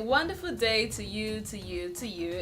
Wonderful day to you,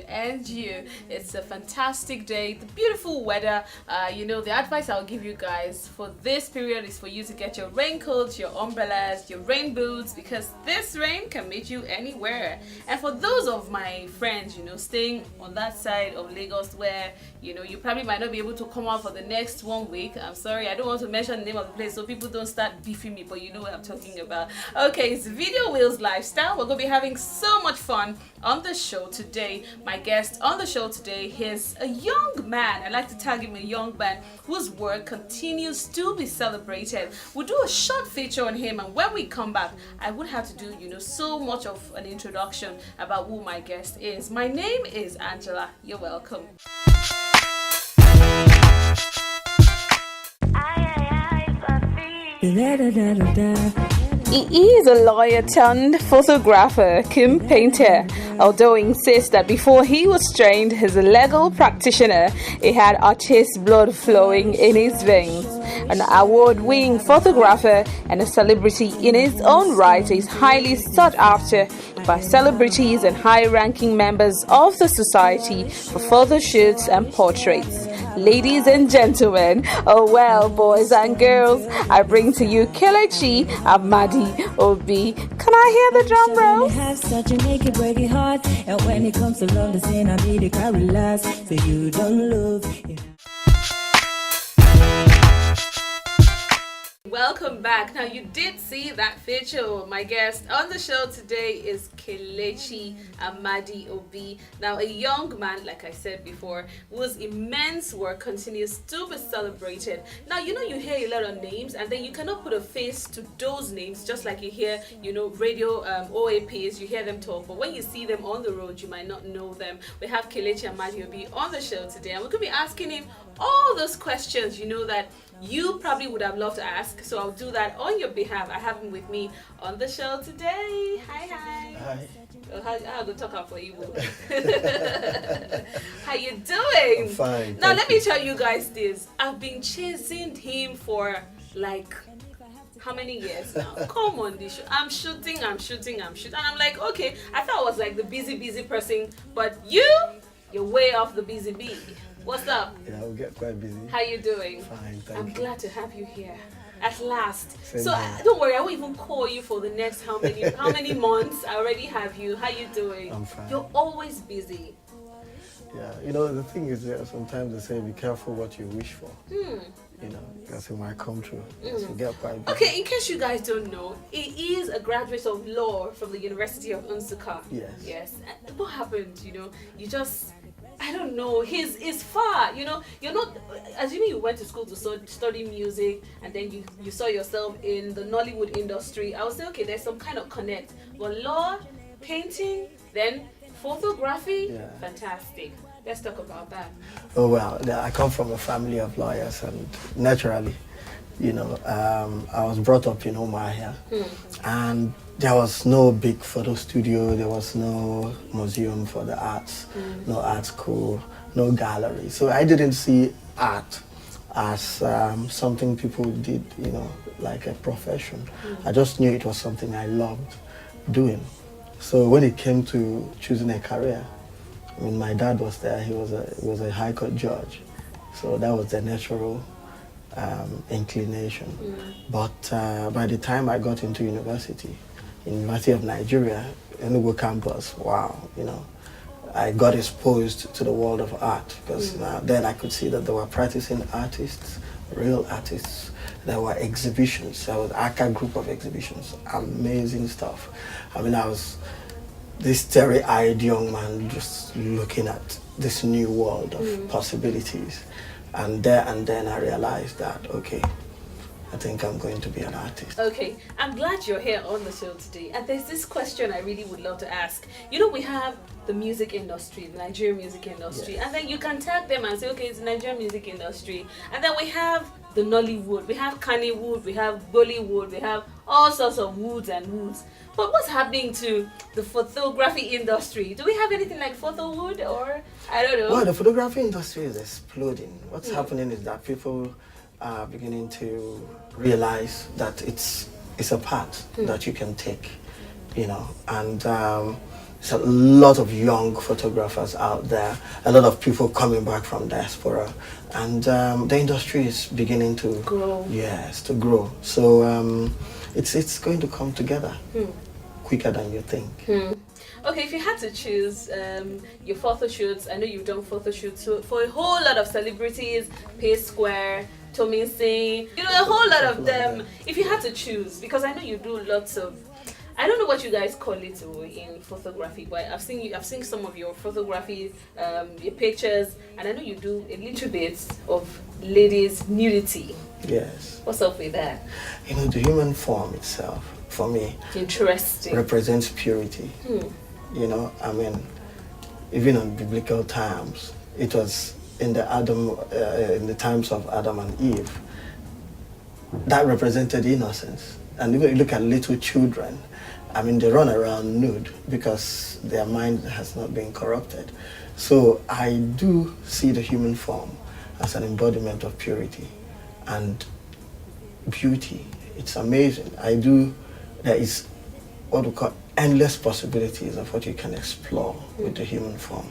and you. It's a fantastic day, the beautiful weather. The advice I'll give you guys for this period is for you to get your raincoats, your umbrellas, your rain boots, because this rain can meet you anywhere. And for those of my friends, staying on that side of Lagos where, you probably might not be able to come out for the next 1 week. I'm sorry, I don't want to mention the name of the place so people don't start beefing me, but you know what I'm talking about. Okay, it's VideoWheels Lifestyle. We're going to be having so much fun on the show today. My guest on the show today is a young man. I like to tag him a young man whose work continues to be celebrated. We'll do a short feature on him, and when we come back, I would have to do, so much of an introduction about who my guest is. My name is Angela. You're welcome. He is a lawyer turned photographer, cum painter, although he insists that before he was trained as a legal practitioner, he had artist blood flowing in his veins. An award-winning photographer and a celebrity in his own right, is highly sought after by celebrities and high-ranking members of the society for photo shoots and portraits. Ladies and gentlemen, oh well, boys and girls, I bring to you Kelechi, Amadi, Obi. Can I hear the drum roll? Have such a naked breaking heart, and when it comes to love, the sin I need to carry last, so you don't love. Welcome back. Now, you did see that feature. My guest on the show today is Kelechi Amadi Obi. Now, a young man, like I said before, whose immense work continues to be celebrated. Now, you hear a lot of names, and then you cannot put a face to those names, just like you hear, radio OAPs, you hear them talk, but when you see them on the road, you might not know them. We have Kelechi Amadi Obi on the show today, and we're going to be asking him all those questions, that you probably would have loved to ask, so I'll do that on your behalf. I have him with me on the show today. Hi. Hi. Well, how to talk out for you? How you doing? I'm fine. Now let me tell you guys this. I've been chasing him for like how many years now? Come on, this show. I'm shooting, and I'm like, okay. I thought I was like the busy person, but you're way off the busy bee. What's up? Yeah, we'll get quite busy. How you doing? Fine, thank you. I'm glad to have you here at last. Same so here. Don't worry, I won't even call you for the next how many months. I already have you. How you doing? I'm fine. You're always busy. Yeah, the thing is that sometimes they say be careful what you wish for. Because it might come true. So get quite busy. Okay, in case you guys don't know, he is a graduate of law from the University of Nsukka. Yes. And what happened? You just, I don't know. He's far. You're not. Assuming you went to school to study music, and then you saw yourself in the Nollywood industry. I would say, okay, there's some kind of connect. But law, painting, then photography, fantastic. Let's talk about that. Oh well, I come from a family of lawyers, and naturally, I was brought up in Umahia, and there was no big photo studio, there was no museum for the arts, no art school, no gallery. So I didn't see art as something people did, like a profession. I just knew it was something I loved doing. So when it came to choosing a career, my dad was there, he was a high court judge. So that was the natural inclination. But by the time I got into University of Nigeria, Enugu campus, wow, I got exposed to the world of art, because then I could see that there were practicing artists, real artists. There were exhibitions. There was ACA group of exhibitions, amazing stuff. this starry-eyed young man just looking at this new world of possibilities. And then I realized that, okay, I think I'm going to be an artist. Okay, I'm glad you're here on the show today. And there's this question I really would love to ask. You know, we have the music industry, the Nigerian music industry, Yes. and then you can tag them and say, okay, it's the Nigerian music industry. And then we have the Nollywood, we have Kannywood, we have Bollywood, we have all sorts of woods and woods. But what's happening to the photography industry? Do we have anything like Photowood, or I don't know? Well, the photography industry is exploding. What's happening is that people are beginning to realize that it's a path that you can take, you know, and there's a lot of young photographers out there, a lot of people coming back from diaspora, and the industry is beginning to Grow. Yes, to grow. So it's going to come together quicker than you think. Okay, if you had to choose your photo shoots, I know you've done photo shoots for a whole lot of celebrities, P Square, Tommy Singh, you know, a whole lot of them. If you had to choose, because I know you do lots of, I don't know what you guys call it in photography, but I've seen some of your photography, your pictures, and I know you do a little bit of ladies nudity. Yes. What's up with that? You know, the human form itself, for me, Interesting. represents purity. You know, I mean, even in biblical times, it was in the times of Adam and Eve, that represented innocence. And if you look at little children, I mean, they run around nude because their mind has not been corrupted. So I do see the human form as an embodiment of purity and beauty. It's amazing. There is what we call endless possibilities of what you can explore with the human form.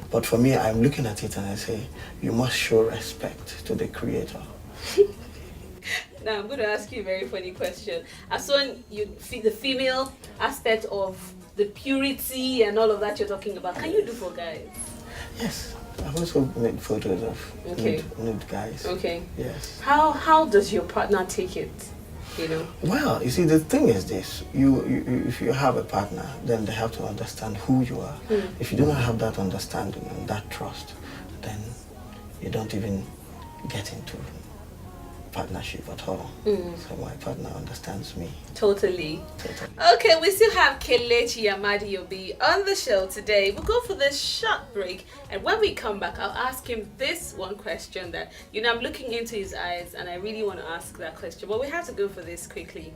But for me, I'm looking at it and I say, you must show respect to the Creator. Now I'm going to ask you a very funny question. I saw the female aspect of the purity and all of that you're talking about. Can you do for guys? Yes, I've also made photos of nude guys. Okay. Yes. How does your partner take it? You know. Well, you see, the thing is this: if you have a partner, then they have to understand who you are. If you do not have that understanding and that trust, then you don't even get into partnership at all. So my partner understands me. Totally. Okay, we still have Kelechi Amadi on the show today. We'll go for this short break, and when we come back, I'll ask him this one question that, you know, I'm looking into his eyes and I really want to ask that question, but we have to go for this quickly.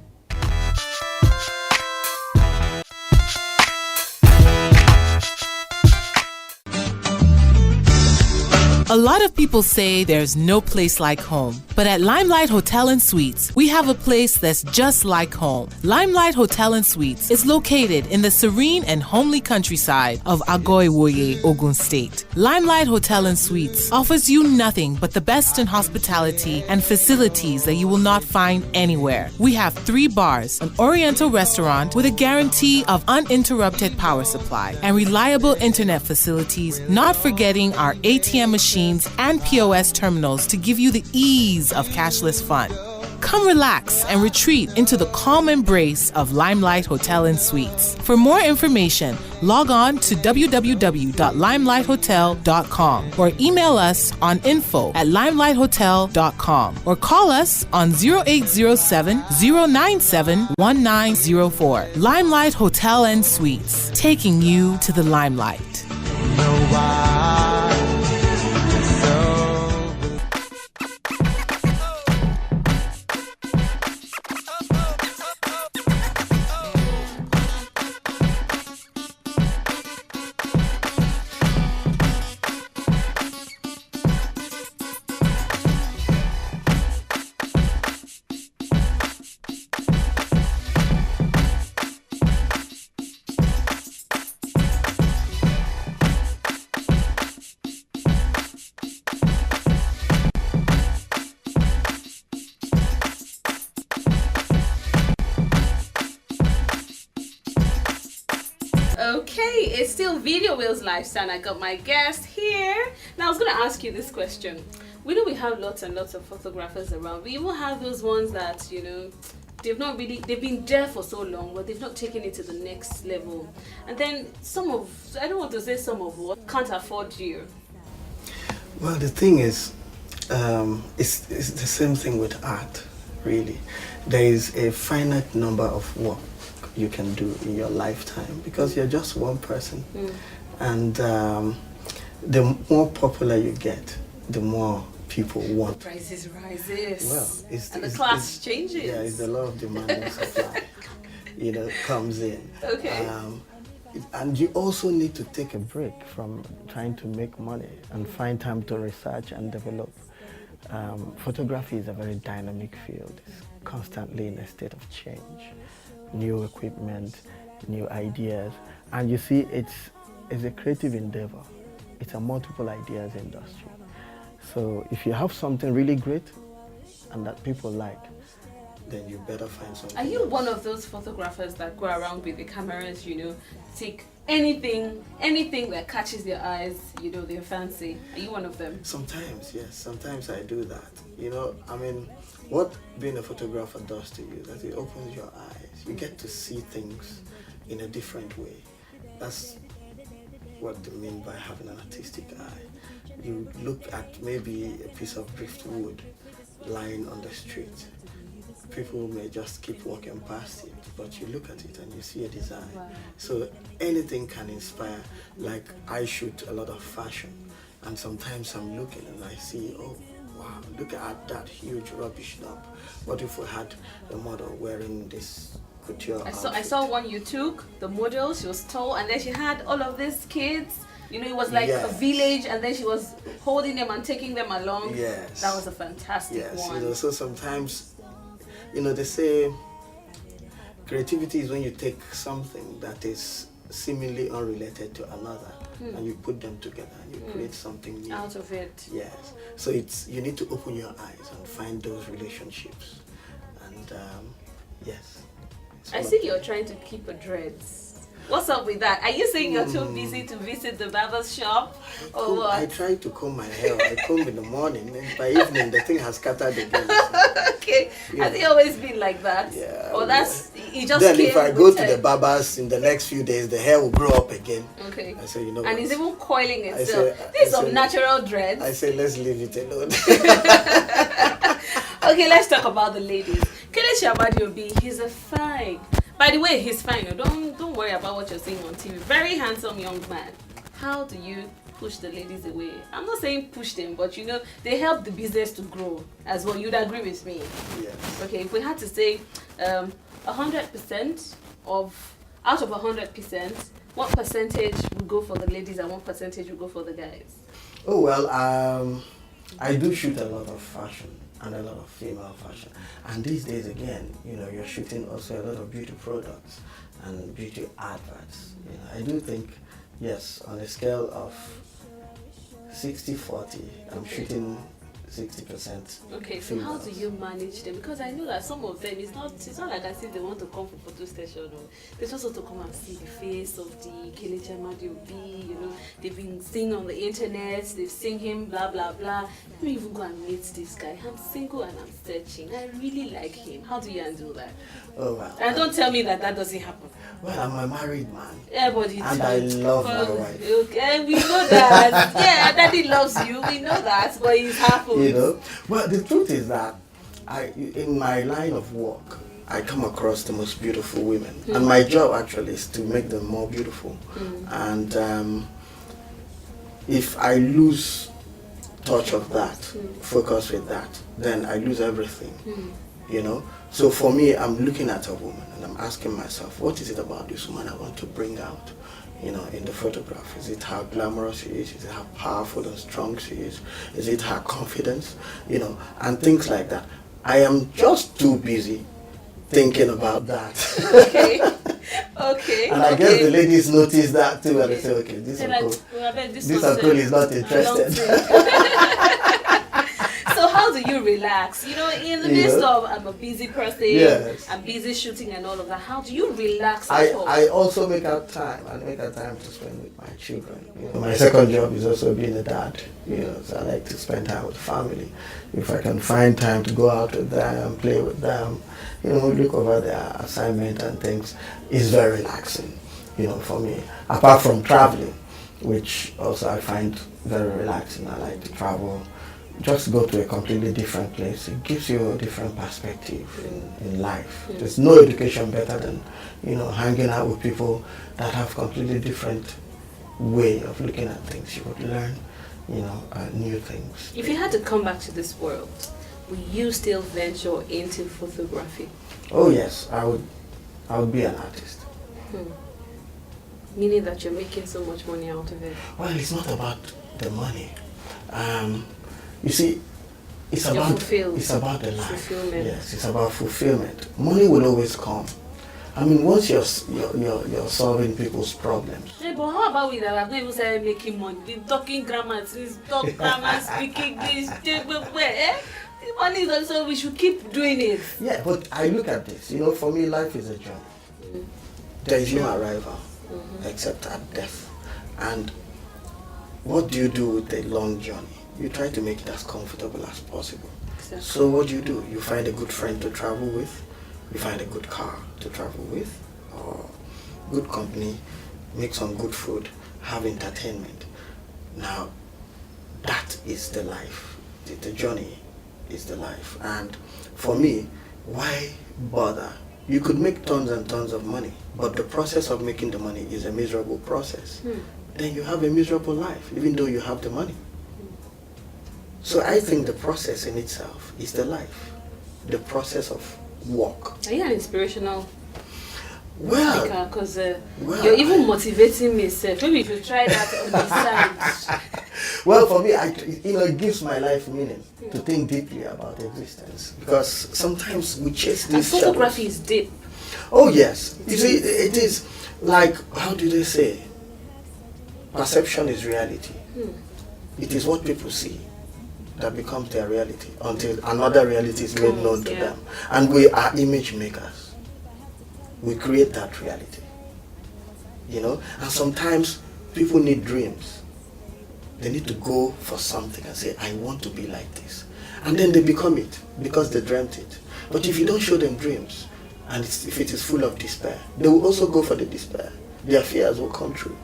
A lot of people say there's no place like home, but at Limelight Hotel and Suites, we have a place that's just like home. Limelight Hotel and Suites is located in the serene and homely countryside of Agoiwoye, Ogun State. Limelight Hotel and Suites offers you nothing but the best in hospitality and facilities that you will not find anywhere. We have 3 bars, an oriental restaurant with a guarantee of uninterrupted power supply, and reliable internet facilities, not forgetting our ATM machines and POS terminals to give you the ease of cashless fun. Come relax and retreat into the calm embrace of Limelight Hotel and Suites. For more information, log on to www.limelight.hotel.com or email us on info@limelight.hotel.com or call us on 0807 097 1904. Limelight Hotel and Suites, taking you to the limelight. Okay, it's still VideoWheels Lifestyle. I got my guest here. Now I was going to ask you this question. We know we have lots and lots of photographers around. We even have those ones that, you know, they've been there for so long, but they've not taken it to the next level. And then I don't want to say some of what can't afford you. Well, the thing is, it's the same thing with art, really. There is a finite number of work you can do in your lifetime because you're just one person. And the more popular you get, the more people want. The prices rises. Well, and the class changes. Yeah, it's the law of demand and supply. Comes in. Okay. And you also need to take a break from trying to make money and find time to research and develop. Photography is a very dynamic field. It's constantly in a state of change. New equipment, new ideas. And you see, it's a creative endeavor. It's a multiple ideas industry. So if you have something really great and that people like, then you better find something. Are you one of those photographers that go around with the cameras, take anything that catches their eyes, their fancy? Are you one of them? Sometimes, yes. Sometimes I do that. What being a photographer does to you is that it opens your eyes. You get to see things in a different way. That's what they mean by having an artistic eye. You look at maybe a piece of driftwood lying on the street. People may just keep walking past it, but you look at it and you see a design. Wow. So anything can inspire. Like I shoot a lot of fashion, and sometimes I'm looking and I see, oh wow, look at that huge rubbish dump. What if we had a model wearing this couture outfit? I saw one you took, the model, she was tall, and then she had all of these kids. It was like a village, and then she was holding them and taking them along. Yes. That was a fantastic one. So sometimes, they say creativity is when you take something that is seemingly unrelated to another and you put them together and you create something new. Out of it. Yes. So you need to open your eyes and find those relationships. And yes. I see you're trying to keep a dreads. What's up with that? Are you saying you're too busy to visit the barber's shop? Or what? I try to comb my hair. I comb in the morning, and by evening the thing has scattered again. Okay. Yeah. Has it always been like that? Yeah. Or you just then came if I go to the barbers in the next few days, the hair will grow up again. Okay. I say, and what? it's even coiling itself. These are natural dreads. I say, let's leave it alone. Okay, let's talk about the ladies. Kelechi Amadi, he's a fine. By the way, he's fine. Don't worry about what you're seeing on TV. Very handsome young man. How do you push the ladies away? I'm not saying push them, but they help the business to grow as well. You'd agree with me? Yes. Okay, if we had to say 100% out of 100%, what percentage would go for the ladies and what percentage would go for the guys? Oh well, I do shoot a lot of fashion and a lot of female fashion, and these days again, you're shooting also a lot of beauty products and beauty adverts. I do think, yes, on a scale of 60-40, I'm shooting 60%. Okay, so females. how do you manage them? Because I know that some of them, it's not like as if they want to come for photo session. Or they just want to come and see the face of the Kelechi Amadi. They've been seeing on the internet, they've seen him, blah blah blah. Let me even go and meet this guy. I'm single and I'm searching. I really like him. How do you handle that? Oh well. And don't tell me that doesn't happen. Well, I'm a married man. Yeah, but it's and I love my wife. Okay, we know that. Yeah, daddy loves you. We know that, but it's happened. Well, the truth is that in my line of work, I come across the most beautiful women, and my job actually is to make them more beautiful. And if I lose touch of that, focus with that, then I lose everything. So for me, I'm looking at a woman and I'm asking myself, what is it about this woman I want to bring out? In the photograph. Is it how glamorous she is? Is it how powerful and strong she is? Is it her confidence? And things like that. I am just too busy thinking about that. Okay. And I guess the ladies notice that too, and they say, okay, this uncle is not interested. So how how do you relax? You know, in the midst of I'm a busy person, Yes. I'm busy shooting and all of that. How do you relax at home? I also make out time. I make out time to spend with my children. You know, my second job is also being a dad. You know, so I like to spend time with family. If I can find time to go out with them, play with them, you know, look over their assignment and things, it's very relaxing. You know, for me, apart from traveling, which also I find very relaxing. I like to travel, just go to a completely different place. It gives you a different perspective in life. There's no education better than, you know, hanging out with people that have completely different way of looking at things. You would learn, you know, new things. If you had to come back to this world, will you still venture into photography? Oh yes, I would be an artist. Meaning that you're making so much money out of it. Well, it's not about the money. You see, it's You're about fulfilled. it's about the life. Fulfillment. Yes, it's about fulfillment. Money will always come. I mean, once you're solving people's problems. Hey, but how about we that I've not even started making money? We're talking grammar, talk grammar, speaking English, eh? The money is also, we should keep doing it. Yeah, but I look at this. You know, for me, life is a journey. There is no arrival except at death. And what do you do with a long journey? You try to make it as comfortable as possible. Exactly. So what do? You find a good friend to travel with, you find a good car to travel with, or good company, make some good food, have entertainment. Now, that is the life. The journey is the life. And for me, why bother? You could make tons and tons of money, but the process of making the money is a miserable process. Then you have a miserable life, even though you have the money. So I think the process in itself is the life, the process of work. Are you an inspirational Well, speaker? Because well, you're even motivating me, sir. Maybe you should try that on the side. well, for me, it gives my life meaning to think deeply about existence, because sometimes we chase And these photography shadows. is deep. Oh yes, you see, it is like, how do they say? Perception is reality. It is what people see that becomes their reality until another reality is made known to them. And we are image makers. We create that reality. You know, and sometimes people need dreams. They need to go for something and say, I want to be like this. And then they become it because they dreamt it. But if you don't show them dreams, and if it is full of despair, they will also go for the despair. Their fears will come true.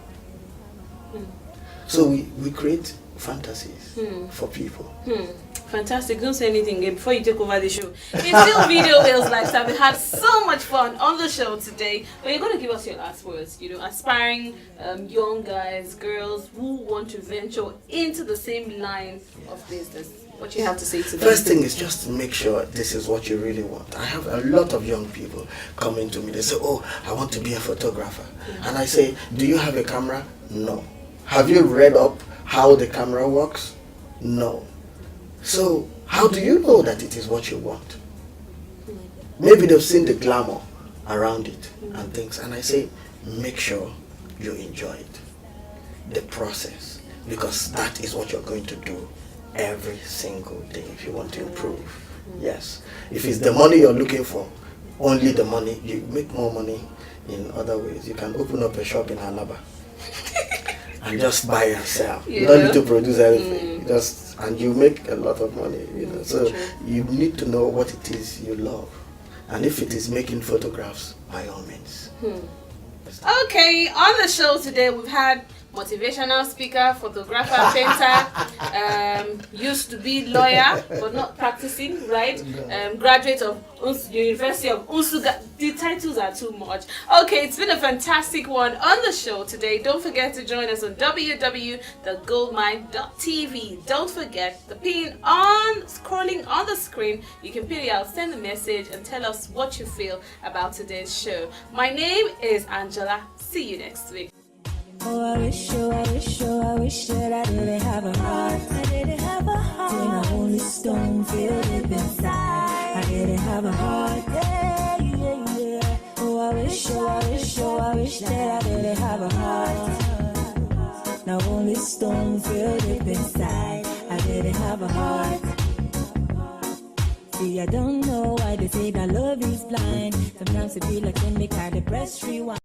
So we create fantasies for people. Fantastic. Don't say anything again before you take over the show. It's still VideoWheels Lifestyle. We had so much fun on the show today. But you're going to give us your last words. You know, aspiring young guys, girls who want to venture into the same line of business. What you have to say to them? First thing is just to make sure this is what you really want. I have a lot of young people coming to me. They say, oh, I want to be a photographer. And I say, do you have a camera? No. Have you read up how the camera works? No. So how do you know that it is what you want? Maybe they've seen the glamour around it and things. And I say, make sure you enjoy it. The process. Because that is what you're going to do every single day if you want to improve. Yes. If it's the money you're looking for, only the money, you make more money in other ways. You can open up a shop in Alaba and just buy and sell. You don't need to produce anything. And you make a lot of money, you know. So you need to know what it is you love. And if it is making photographs, by all means. Okay, on the show today we've had motivational speaker, photographer, painter, used to be lawyer but not practicing, right? Graduate of University of Unsuga. The titles are too much. Okay, it's been a fantastic one on the show today. Don't forget to join us on www.goldmyne.tv. Don't forget the pin on scrolling on the screen. You can pin it out, send a message and tell us what you feel about today's show. My name is Angela. See you next week. Oh, I wish that I didn't have a heart. I didn't have a heart. Then I only stone filled deep inside. I didn't have a heart. Yeah, yeah, yeah. Oh, I wish that I didn't have a heart. Now only stone filled deep inside. I didn't have a heart. See, I don't know why they say that love is blind. Sometimes it feel like when they kind of press rewind.